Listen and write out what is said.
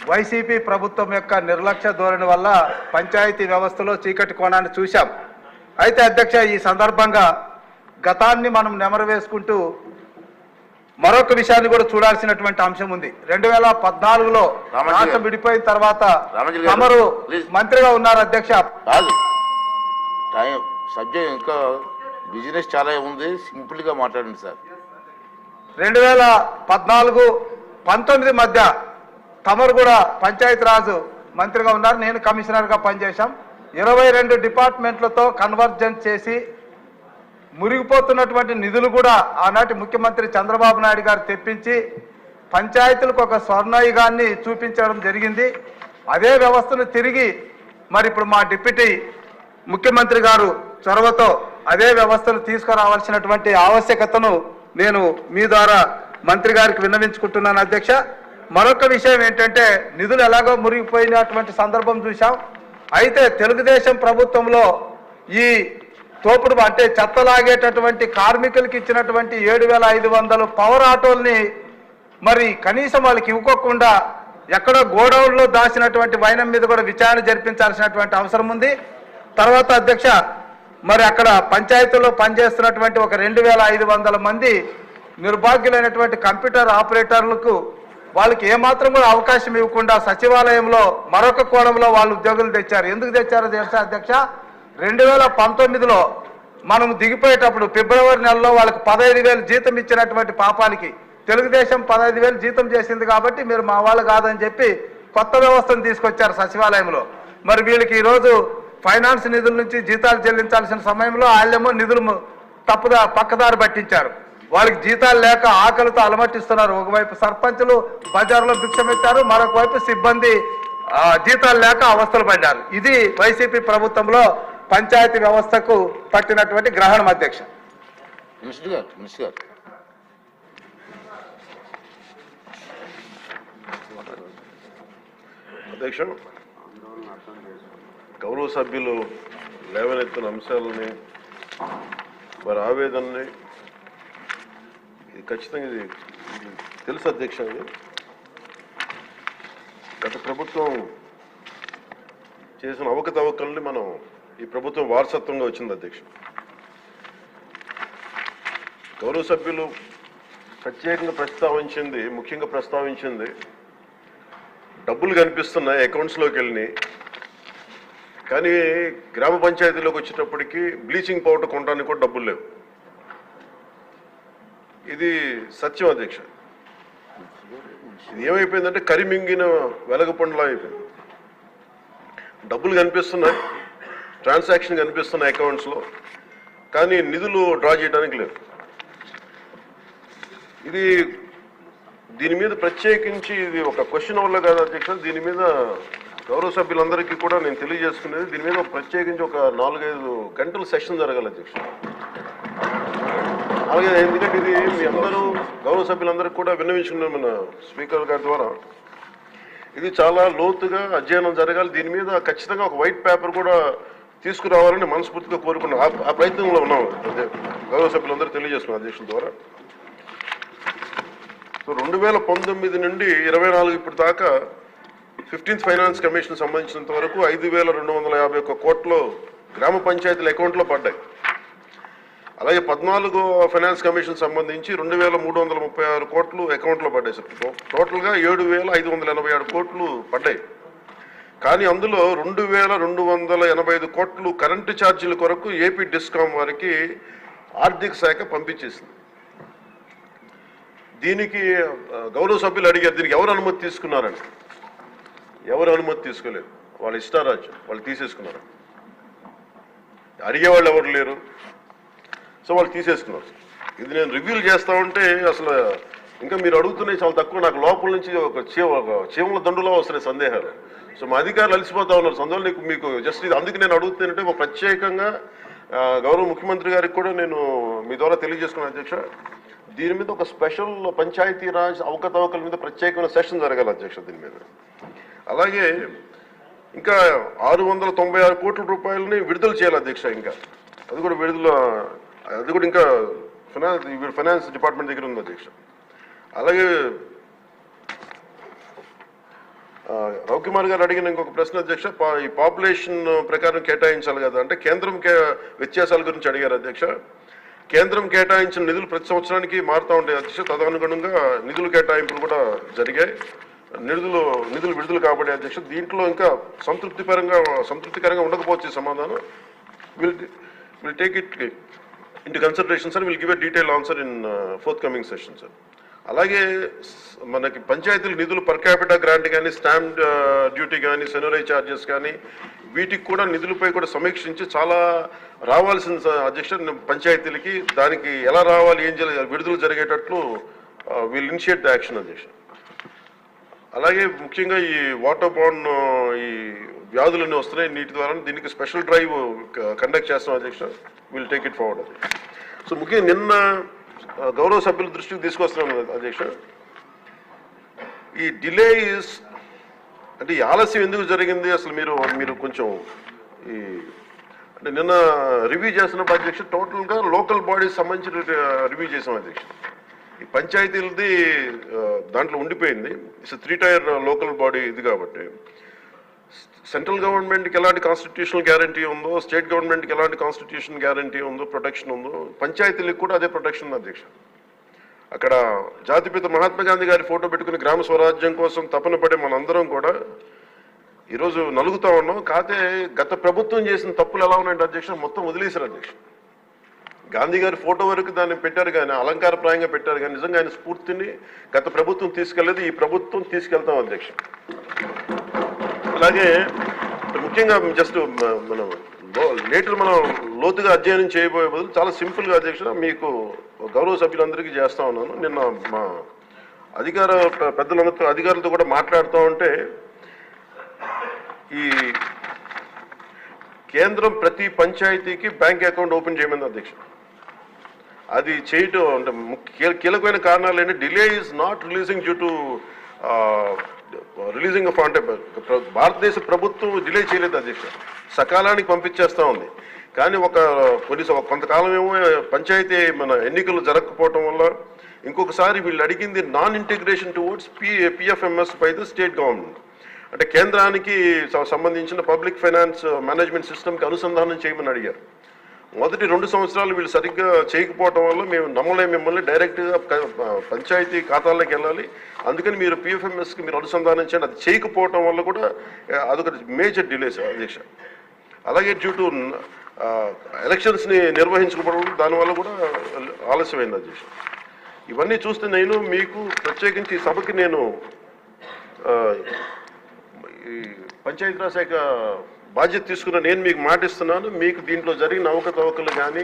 YCP ప్రభుత్వం యొక్క నిర్లక్ష్య ధోరణి వల్ల పంచాయతీ వ్యవస్థలో చీకటి కోణాన్ని చూశాం. అయితే అధ్యక్ష, ఈ సందర్భంగా గతాన్ని మనం నెమరు వేసుకుంటూ మరొక విషయాన్ని కూడా చూడాల్సినటువంటి అంశం ఉంది. 2014లో రాష్ట్రం విడిపోయిన తర్వాత తమరు మంత్రిగా ఉన్నారు అధ్యక్ష. సబ్జెక్ట్ ఇంకా బిజినెస్ చాలా ఉంది, సింపుల్ గా మాట్లాడండి సార్. 2014-19 మధ్య తమరు కూడా పంచాయతీరాజ్ మంత్రిగా ఉన్నారు, నేను కమిషనర్గా పనిచేశాం. 22 డిపార్ట్మెంట్లతో కన్వర్జెన్స్ చేసి మురిగిపోతున్నటువంటి నిధులు కూడా ఆనాటి ముఖ్యమంత్రి చంద్రబాబు నాయుడు గారు తెప్పించి పంచాయతీలకు ఒక స్వర్ణయుగాన్ని చూపించడం జరిగింది. అదే వ్యవస్థను తిరిగి మరి ఇప్పుడు మా డిప్యూటీ ముఖ్యమంత్రి గారు చొరవతో అదే వ్యవస్థను తీసుకురావాల్సినటువంటి ఆవశ్యకతను నేను మీ ద్వారా మంత్రి గారికి విన్నవించుకుంటున్నాను అధ్యక్ష. మరొక విషయం ఏంటంటే, నిధులు ఎలాగో మురిగిపోయినటువంటి సందర్భం చూశాం. అయితే తెలుగుదేశం ప్రభుత్వంలో ఈ తోపుడు అంటే చెత్తలాగేటటువంటి కార్మికులకి ఇచ్చినటువంటి 7,500 పవర్ ఆటోల్ని మరి కనీసం వాళ్ళకి ఇవ్వకోకుండా ఎక్కడో గోడౌన్లో దాచినటువంటి వైనం మీద కూడా విచారణ జరిపించాల్సినటువంటి అవసరం ఉంది. తర్వాత అధ్యక్ష, మరి అక్కడ పంచాయతీలో పనిచేస్తున్నటువంటి ఒక 2,500 మంది నిర్భాగ్యులైనటువంటి కంప్యూటర్ ఆపరేటర్లకు వాళ్ళకి ఏమాత్రం కూడా అవకాశం ఇవ్వకుండా సచివాలయంలో మరొక కోణంలో వాళ్ళు ఉద్యోగులు తెచ్చారు. ఎందుకు తెచ్చారో తెలుసా అధ్యక్ష? 2019లో మనం దిగిపోయేటప్పుడు ఫిబ్రవరి నెలలో వాళ్ళకి 15,000 జీతం ఇచ్చినటువంటి పాపానికి తెలుగుదేశం 15,000 జీతం చేసింది కాబట్టి మీరు మా వాళ్ళు కాదని చెప్పి కొత్త వ్యవస్థను తీసుకొచ్చారు సచివాలయంలో. మరి వీళ్ళకి ఈరోజు ఫైనాన్స్ నిధుల నుంచి జీతాలు చెల్లించాల్సిన సమయంలో వాళ్ళేమో నిధులు పక్కదారి పట్టించారు. వాళ్ళకి జీతాలు లేక ఆకలితో అలమటిస్తున్నారు. ఒకవైపు సర్పంచులు బజార్లో భిక్షమెత్తారు, మరొక వైపు సిబ్బంది జీతాలు లేక అవస్థలు పడ్డారు. ఇది వైసీపీ ప్రభుత్వంలో పంచాయతీ వ్యవస్థకు పట్టినటువంటి గ్రహణం అధ్యక్ష. అధ్యక్ష, గౌరవ సభ్యులు లేవనెత్తిన అంశాలని వారి ఆవేదనని ఇది ఖచ్చితంగా ఇది తెలుసు అధ్యక్ష. ఇది గత ప్రభుత్వం చేసిన అవకతవకల్ని మనం ఈ ప్రభుత్వం వారసత్వంగా వచ్చింది అధ్యక్ష. గౌరవ సభ్యులు ప్రత్యేకంగా ముఖ్యంగా ప్రస్తావించింది డబ్బులు కనిపిస్తున్నాయి అకౌంట్స్లోకి వెళ్ళి, కానీ గ్రామ పంచాయతీలోకి వచ్చేటప్పటికి బ్లీచింగ్ పౌడర్ కొనడానికి కూడా డబ్బులు లేవు. ఇది సత్యం అధ్యక్ష. ఇది ఏమైపోయిందంటే కరిమింగిన వెలగపండులా అయిపోయింది. డబ్బులు కనిపిస్తున్నాయి, ట్రాన్సాక్షన్ కనిపిస్తున్నాయి అకౌంట్స్లో, కానీ నిధులు డ్రా చేయడానికి లేవు. దీని మీద ప్రత్యేకించి ఇది ఒక క్వశ్చన్ వల్ల కాదు అధ్యక్ష. దీని మీద గౌరవ సభ్యులందరికీ కూడా నేను తెలియజేసుకునేది, దీని మీద ప్రత్యేకించి ఒక 4-5 గంటల సెషన్ జరగాలి అధ్యక్ష. అలాగే ఎందుకంటే ఇది మీ అందరూ గౌరవ సభ్యులందరికీ కూడా విన్నవించుకున్నాం మన స్పీకర్ గారి ద్వారా. ఇది చాలా లోతుగా అధ్యయనం జరగాలి. దీని మీద ఖచ్చితంగా ఒక వైట్ పేపర్ కూడా తీసుకురావాలని మనస్ఫూర్తిగా కోరుకున్నాం. ఆ ప్రయత్నంలో ఉన్నాం గౌరవ సభ్యులందరూ తెలియజేస్తున్నాం అధ్యక్షుల ద్వారా. సో 2019 నుండి 24 ఇప్పుడు దాకా 15th ఫైనాన్స్ కమిషన్ సంబంధించినంత వరకు 5,251 కోట్లు గ్రామ పంచాయతీల అకౌంట్లో పడ్డాయి. అలాగే 14వ ఫైనాన్స్ కమిషన్ సంబంధించి 2,336 కోట్లు అకౌంట్లో పడ్డాయి సార్. టోటల్గా 7,587 కోట్లు పడ్డాయి. కానీ అందులో 2,285 కోట్లు కరెంటు ఛార్జీల కొరకు ఏపీ డిస్కామ్ వారికి ఆర్థిక శాఖ పంపించేసింది. దీనికి గౌరవ సభ్యులు అడిగారు, దీనికి ఎవరు అనుమతి తీసుకున్నారని. ఎవరు అనుమతి తీసుకోలేదు, వాళ్ళ ఇష్టారాజ్యం, వాళ్ళు తీసేసుకున్నారు. అడిగేవాళ్ళు ఎవరు లేరు, సో వాళ్ళు తీసేసుకున్నారు. ఇది నేను రివ్యూలు చేస్తా ఉంటే అసలు ఇంకా మీరు అడుగుతున్నాయి చాలా తక్కువ. నాకు లోపల నుంచి ఒక చీమల దండులో వస్తున్నాయి సందేహాలు. సో మా అధికారులు అలసిపోతా ఉన్నారు. అందువల్ల మీకు జస్ట్ ఇది అందుకు నేను అడుగుతానంటే ఒక ప్రత్యేకంగా గౌరవ ముఖ్యమంత్రి గారికి కూడా నేను మీ ద్వారా తెలియజేసుకున్నాను అధ్యక్ష. దీని మీద ఒక స్పెషల్ పంచాయతీరాజ్ అవకతవకల మీద ప్రత్యేకమైన సెషన్ జరగాలి అధ్యక్ష దీని మీద. అలాగే ఇంకా 696 కోట్ల రూపాయలని విడుదల చేయాలి అధ్యక్ష. ఇంకా అది కూడా ఇంకా ఫైనాన్స్ డిపార్ట్మెంట్ దగ్గర ఉంది అధ్యక్ష. అలాగే రవికుమార్ గారు అడిగిన ఇంకొక ప్రశ్న అధ్యక్ష, ఈ పాపులేషన్ ప్రకారం కేటాయించాలి కదా అంటే కేంద్రం వ్యత్యాసాల గురించి అడిగారు అధ్యక్ష. కేంద్రం కేటాయించిన నిధులు ప్రతి సంవత్సరానికి మారుతూ ఉంటాయి అధ్యక్ష. తదనుగుణంగా నిధులు కేటాయింపులు కూడా జరిగాయి. నిధులు విడుదల కాబట్టి అధ్యక్ష దీంట్లో ఇంకా సంతృప్తికరంగా ఉండకపోవచ్చు సమాధానం. Will take it into consideration sir. Will give a detail answer in fourth coming session sir. అలాగే మనకి పంచాయతీల నిధులు పర్ క్యాపిటా గ్రాంట్ కానీ, స్టాంప్ డ్యూటీ కానీ, సెనరై ఛార్జెస్ కానీ, వీటికి కూడా నిధులపై కూడా సమీక్షించి చాలా రావాల్సిన అధ్యక్ష పంచాయతీలకి దానికి ఎలా రావాలి, ఏం విడుదల జరిగేటట్లు విల్ ఇనిషియేట్ ద యాక్షన్ అధ్యక్ష. అలాగే ముఖ్యంగా ఈ వాటర్ బాండ్ ఈ వ్యాధులన్నీ వస్తున్నాయి నీటి ద్వారా, దీనికి స్పెషల్ డ్రైవ్ కండక్ట్ చేస్తాం అధ్యక్ష. విల్ టేక్ ఇట్ ఫార్వర్డ్ అధ్యక్ష. సో ముఖ్యంగా నిన్న గౌరవ సభ్యుల దృష్టికి తీసుకొస్తున్నాను అధ్యక్ష. ఈ డిలే అంటే ఈ ఆలస్యం ఎందుకు జరిగింది అసలు మీరు కొంచెం ఈ అంటే నిన్న రివ్యూ చేస్తున్నప్పుడు అధ్యక్ష టోటల్గా లోకల్ బాడీస్ సంబంధించి రివ్యూ చేసాం అధ్యక్ష. ఈ పంచాయతీలది దాంట్లో ఉండిపోయింది. ఇట్స్ 3 tier లోకల్ బాడీ ఇది కాబట్టి సెంట్రల్ గవర్నమెంట్కి ఎలాంటి కాన్స్టిట్యూషనల్ గ్యారంటీ ఉందో, స్టేట్ గవర్నమెంట్కి ఎలాంటి కాన్స్టిట్యూషన్ గ్యారంటీ ఉందో, ప్రొటెక్షన్ ఉందో, పంచాయతీలకు కూడా అదే ప్రొటెక్షన్ ఉంది అధ్యక్ష. అక్కడ జాతిపిత మహాత్మా గాంధీ గారి ఫోటో పెట్టుకుని గ్రామ స్వరాజ్యం కోసం తపన పడే మనందరం కూడా ఈరోజు నలుగుతూ ఉన్నాం. కాకపోతే గత ప్రభుత్వం చేసిన తప్పులు ఎలా ఉన్నాయంటే అధ్యక్ష మొత్తం వదిలేశారు అధ్యక్ష. గాంధీ గారి ఫోటో వరకు దాన్ని పెట్టారు కానీ, అలంకారప్రాయంగా పెట్టారు కానీ నిజంగా ఆయన స్ఫూర్తిని గత ప్రభుత్వం తీసుకెళ్లేదు, ఈ ప్రభుత్వం తీసుకెళ్తాం అధ్యక్ష. అలాగే ముఖ్యంగా జస్ట్ మనం లేటర్ మనం లోతుగా అధ్యయనం చేయబోయే బదులు చాలా సింపుల్గా అధ్యక్ష మీకు గౌరవ సభ్యులందరికీ చేస్తా ఉన్నాను. నిన్న మా అధికారులతో కూడా మాట్లాడుతూ ఉంటే ఈ కేంద్రం ప్రతి పంచాయతీకి బ్యాంక్ అకౌంట్ ఓపెన్ చేయమంది అధ్యక్ష. అది చేయటం అంటే కీలకమైన కారణాలు ఏంటి, delay is not releasing due to releasing of అంటే భారతదేశ ప్రభుత్వం డిలే చేయలేదు అధ్యక్ష, సకాలానికి పంపించేస్తూ ఉంది. కానీ కొంతకాలం ఏమో పంచాయతీ మన ఎన్నికలు జరగకపోవటం వల్ల ఇంకొకసారి వీళ్ళు అడిగింది non integration towards PFMS by the state government. అంటే కేంద్రానికి సంబంధించిన పబ్లిక్ ఫైనాన్స్ మేనేజ్మెంట్ సిస్టమ్కి అనుసంధానం చేయమని అడిగారు. మొదటి 2 సంవత్సరాలు వీళ్ళు సరిగ్గా చేయకపోవటం వల్ల మేము మిమ్మల్ని డైరెక్ట్గా పంచాయతీ ఖాతాల్లోకి వెళ్ళాలి, అందుకని మీరు పిఎఫ్ఎంఎస్కి మీరు అనుసంధానం చేయండి. అది చేయకపోవటం వల్ల కూడా అదొక మేజర్ డిలేస్ అధ్యక్ష. అలాగే డ్యూ టు ఎలక్షన్స్ని నిర్వహించుకోవడం దానివల్ల కూడా ఆలస్యమైంది అధ్యక్ష. ఇవన్నీ చూస్తే నేను మీకు ప్రత్యేకించి ఈ సభకి నేను ఈ పంచాయతీరాజ్ శాఖ బాధ్యత తీసుకున్న నేను మీకు మాటిస్తున్నాను, మీకు దీంట్లో జరిగిన అవకతవకలు కానీ